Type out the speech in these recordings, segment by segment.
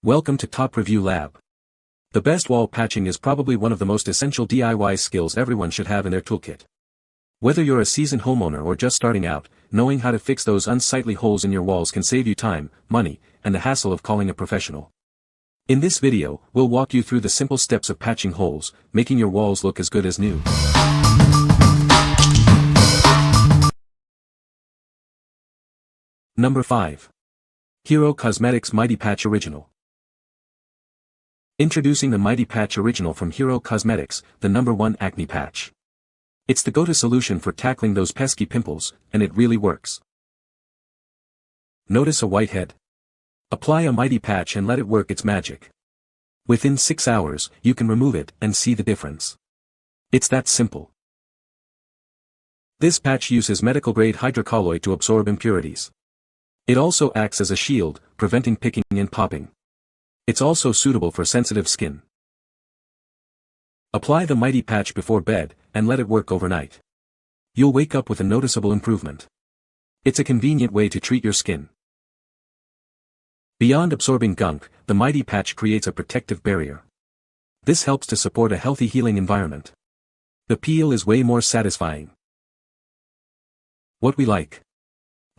Welcome to Top Review Lab. The best wall patching is probably one of the most essential DIY skills everyone should have in their toolkit. Whether you're a seasoned homeowner or just starting out, knowing how to fix those unsightly holes in your walls can save you time, money, and the hassle of calling a professional. In this video, we'll walk you through the simple steps of patching holes, making your walls look as good as new. Number 5. Hero Cosmetics Mighty Patch Original. Introducing the Mighty Patch Original from Hero Cosmetics, the #1 acne patch. It's the go-to solution for tackling those pesky pimples, and it really works. Notice a whitehead? Apply a Mighty Patch and let it work its magic. Within 6 hours, you can remove it and see the difference. It's that simple. This patch uses medical-grade hydrocolloid to absorb impurities. It also acts as a shield, preventing picking and popping. It's also suitable for sensitive skin. Apply the Mighty Patch before bed, and let it work overnight. You'll wake up with a noticeable improvement. It's a convenient way to treat your skin. Beyond absorbing gunk, the Mighty Patch creates a protective barrier. This helps to support a healthy healing environment. The peel is way more satisfying. What we like.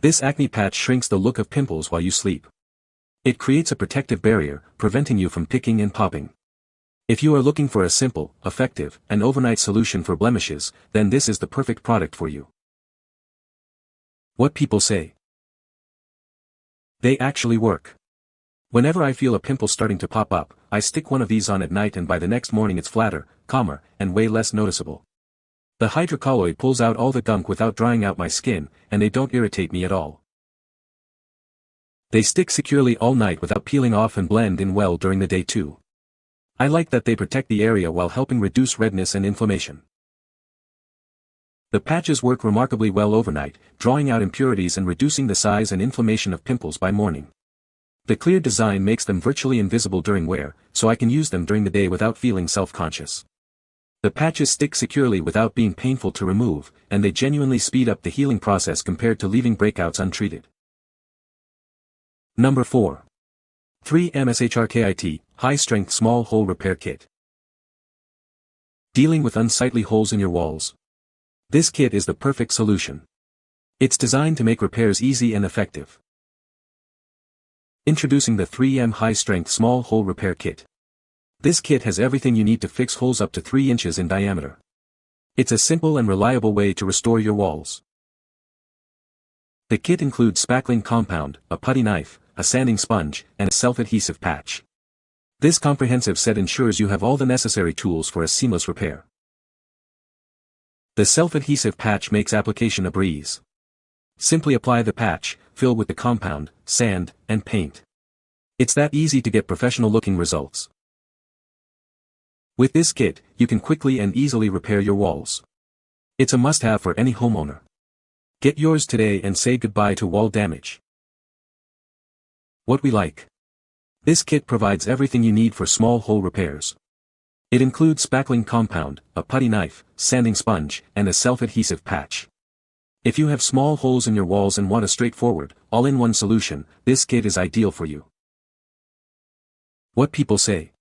This acne patch shrinks the look of pimples while you sleep. It creates a protective barrier, preventing you from picking and popping. If you are looking for a simple, effective, and overnight solution for blemishes, then this is the perfect product for you. What people say. They actually work. Whenever I feel a pimple starting to pop up, I stick one of these on at night and by the next morning it's flatter, calmer, and way less noticeable. The hydrocolloid pulls out all the gunk without drying out my skin, and they don't irritate me at all. They stick securely all night without peeling off and blend in well during the day too. I like that they protect the area while helping reduce redness and inflammation. The patches work remarkably well overnight, drawing out impurities and reducing the size and inflammation of pimples by morning. The clear design makes them virtually invisible during wear, so I can use them during the day without feeling self-conscious. The patches stick securely without being painful to remove, and they genuinely speed up the healing process compared to leaving breakouts untreated. Number 4. 3M SHR-KIT, High-Strength Small Hole Repair Kit. Dealing with unsightly holes in your walls. This kit is the perfect solution. It's designed to make repairs easy and effective. Introducing the 3M High-Strength Small Hole Repair Kit. This kit has everything you need to fix holes up to 3 inches in diameter. It's a simple and reliable way to restore your walls. The kit includes Spackling compound, a putty knife, a sanding sponge, and a self-adhesive patch. This comprehensive set ensures you have all the necessary tools for a seamless repair. The self-adhesive patch makes application a breeze. Simply apply the patch, fill with the compound, sand, and paint. It's that easy to get professional-looking results. With this kit, you can quickly and easily repair your walls. It's a must-have for any homeowner. Get yours today and say goodbye to wall damage. What we like. This kit provides everything you need for small hole repairs. It includes Spackling compound, a putty knife, sanding sponge, and a self-adhesive patch. If you have small holes in your walls and want a straightforward, all-in-one solution, this kit is ideal for you. What people say.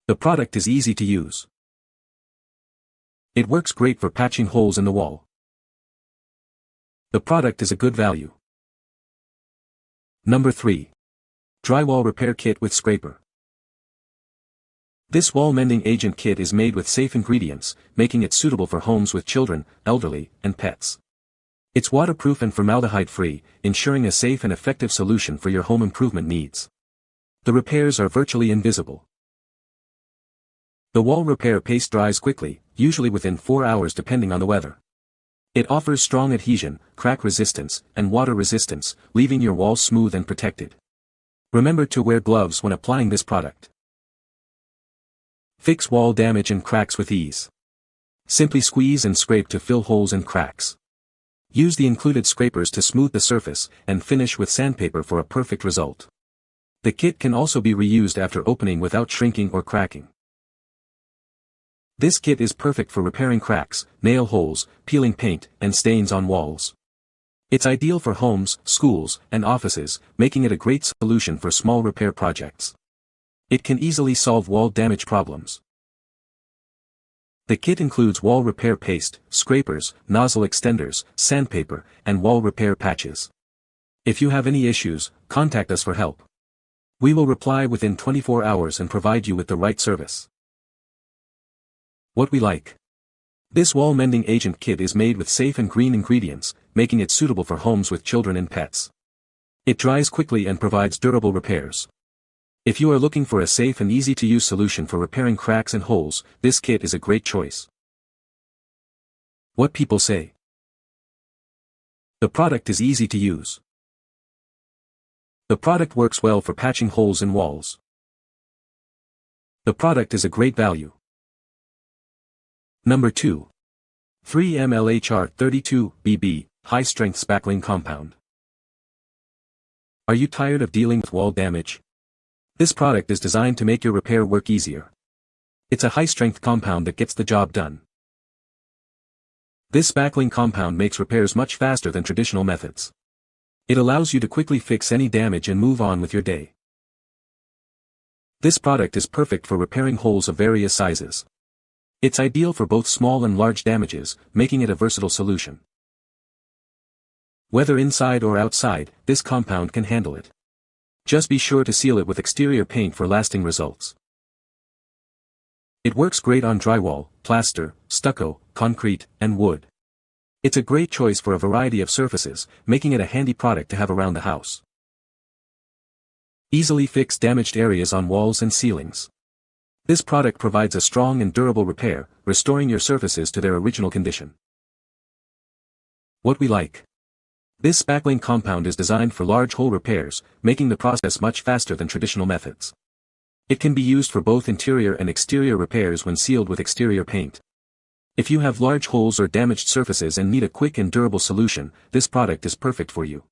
The product is easy to use. It works great for patching holes in the wall. The product is a good value. Number 3. Drywall Repair Kit with Scraper. This wall mending agent kit is made with safe ingredients, making it suitable for homes with children, elderly, and pets. It's waterproof and formaldehyde-free, ensuring a safe and effective solution for your home improvement needs. The repairs are virtually invisible. The wall repair paste dries quickly, usually within 4 hours depending on the weather. It offers strong adhesion, crack resistance, and water resistance, leaving your walls smooth and protected. Remember to wear gloves when applying this product. Fix wall damage and cracks with ease. Simply squeeze and scrape to fill holes and cracks. Use the included scrapers to smooth the surface, and finish with sandpaper for a perfect result. The kit can also be reused after opening without shrinking or cracking. This kit is perfect for repairing cracks, nail holes, peeling paint, and stains on walls. It's ideal for homes, schools, and offices, making it a great solution for small repair projects. It can easily solve wall damage problems. The kit includes wall repair paste, scrapers, nozzle extenders, sandpaper, and wall repair patches. If you have any issues, contact us for help. We will reply within 24 hours and provide you with the right service. What we like. This wall mending agent kit is made with safe and green ingredients, making it suitable for homes with children and pets. It dries quickly and provides durable repairs. If you are looking for a safe and easy-to-use solution for repairing cracks and holes, this kit is a great choice. What people say. The product is easy to use. The product works well for patching holes in walls. The product is a great value. Number 2. 3-MLHR-32BB, high-strength spackling compound. Are you tired of dealing with wall damage? This product is designed to make your repair work easier. It's a high-strength compound that gets the job done. This spackling compound makes repairs much faster than traditional methods. It allows you to quickly fix any damage and move on with your day. This product is perfect for repairing holes of various sizes. It's ideal for both small and large damages, making it a versatile solution. Whether inside or outside, this compound can handle it. Just be sure to seal it with exterior paint for lasting results. It works great on drywall, plaster, stucco, concrete, and wood. It's a great choice for a variety of surfaces, making it a handy product to have around the house. Easily fix damaged areas on walls and ceilings. This product provides a strong and durable repair, restoring your surfaces to their original condition. What we like. This spackling compound is designed for large hole repairs, making the process much faster than traditional methods. It can be used for both interior and exterior repairs when sealed with exterior paint. If you have large holes or damaged surfaces and need a quick and durable solution, this product is perfect for you.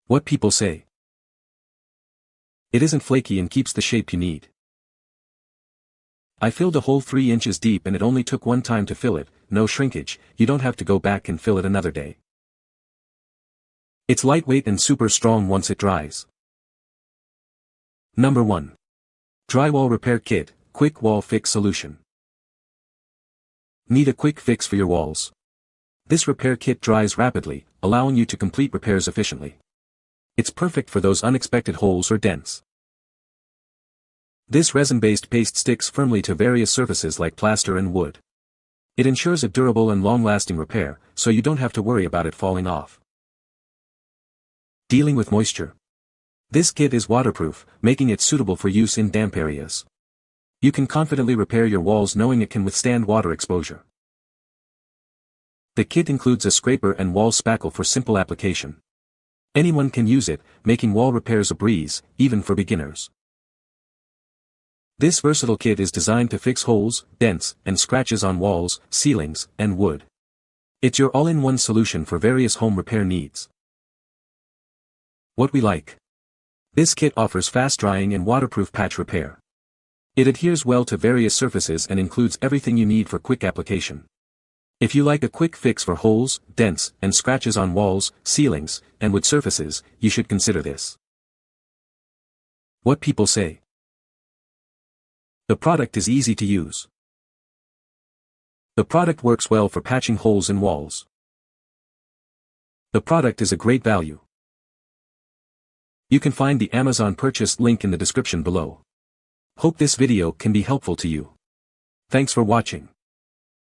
What people say. It isn't flaky and keeps the shape you need. I filled a hole 3 inches deep and it only took one time to fill it, no shrinkage, you don't have to go back and fill it another day. It's lightweight and super strong once it dries. Number 1. Drywall Repair Kit, Quick Wall Fix Solution. Need a quick fix for your walls? This repair kit dries rapidly, allowing you to complete repairs efficiently. It's perfect for those unexpected holes or dents. This resin-based paste sticks firmly to various surfaces like plaster and wood. It ensures a durable and long-lasting repair, so you don't have to worry about it falling off. Dealing with moisture. This kit is waterproof, making it suitable for use in damp areas. You can confidently repair your walls knowing it can withstand water exposure. The kit includes a scraper and wall spackle for simple application. Anyone can use it, making wall repairs a breeze, even for beginners. This versatile kit is designed to fix holes, dents, and scratches on walls, ceilings, and wood. It's your all-in-one solution for various home repair needs. What we like. This kit offers fast drying and waterproof patch repair. It adheres well to various surfaces and includes everything you need for quick application. If you like a quick fix for holes, dents, and scratches on walls, ceilings, and wood surfaces, you should consider this. What people say. The product is easy to use. The product works well for patching holes in walls. The product is a great value. You can find the Amazon purchase link in the description below. Hope this video can be helpful to you. Thanks for watching.